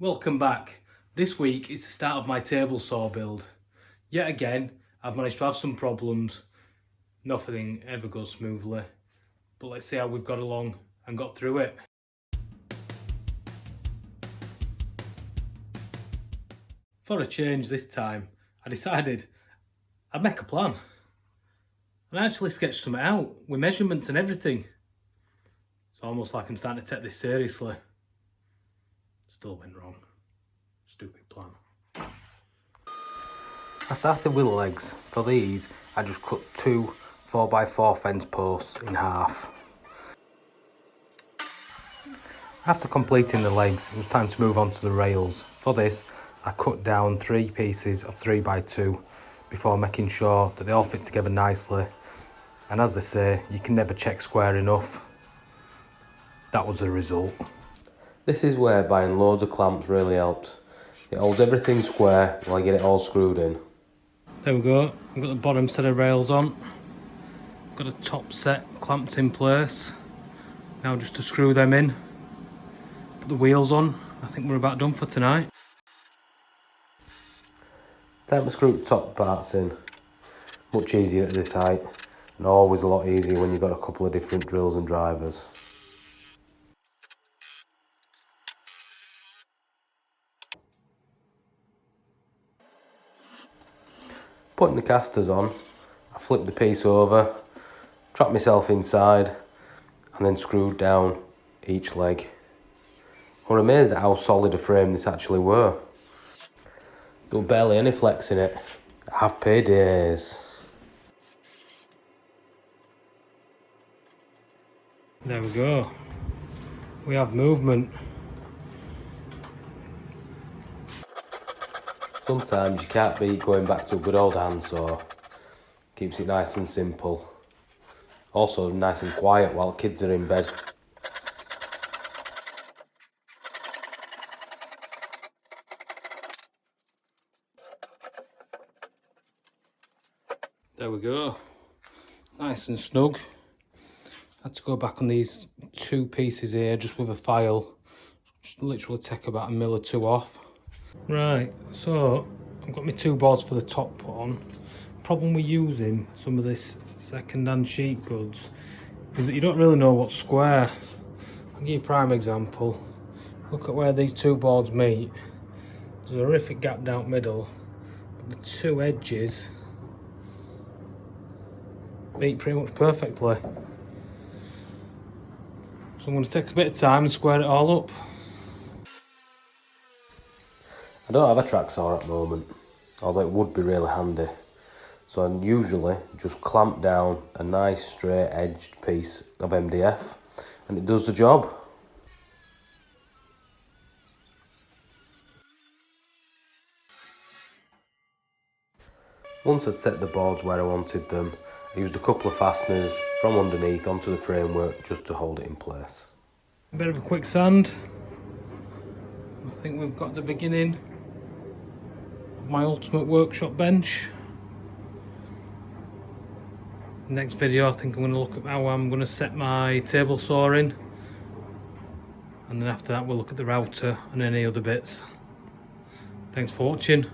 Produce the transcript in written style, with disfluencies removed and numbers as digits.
Welcome back. This week is the start of my table saw build. Yet again, I've managed to have some problems. Nothing ever goes smoothly. But let's see how we've got along and got through it. For a change this time, I decided I'd make a plan. And I actually sketched something out with measurements and everything. It's almost like I'm starting to take this seriously. Still went wrong. Stupid plan. I started with legs. For these, I just cut two 4x4 fence posts in half. After completing the legs, it was time to move on to the rails. For this, I cut down 3 pieces of 3x2 before making sure that they all fit together nicely. And as they say, you can never check square enough. That was the result. This is where buying loads of clamps really helps. It holds everything square while I get it all screwed in. There we go, I've got the bottom set of rails on. Got a top set clamped in place. Now just to screw them in. Put the wheels on. I think we're about done for tonight. Time to screw the top parts in. Much easier at this height. And always a lot easier when you've got a couple of different drills and drivers. Putting the casters on, I flipped the piece over, trapped myself inside and then screwed down each leg. I was amazed at how solid a frame this actually were. There was barely any flex in it. Happy days. There we go. We have movement. Sometimes you can't beat going back to a good old handsaw. Keeps it nice and simple. Also nice and quiet while kids are in bed. There we go. Nice and snug. Had to go back on these 2 pieces here just with a file. Just literally take about 1 or 2 off. Right, so I've got my 2 boards for the top put on. Problem with using some of this second-hand sheet goods is that you don't really know what's square. I'll give you a prime example. Look at where these 2 boards meet. There's a horrific gap down the middle, but the 2 edges meet pretty much perfectly. So I'm going to take a bit of time and square it all up. I don't have a track saw at the moment, although it would be really handy. So I usually just clamp down a nice straight edged piece of MDF and it does the job. Once I'd set the boards where I wanted them, I used a couple of fasteners from underneath onto the framework just to hold it in place. A bit of a quick sand. I think we've got the beginning of my ultimate workshop bench. Next video, I think I'm going to look at how I'm going to set my table saw in, and then after that we'll look at the router and any other bits. Thanks for watching.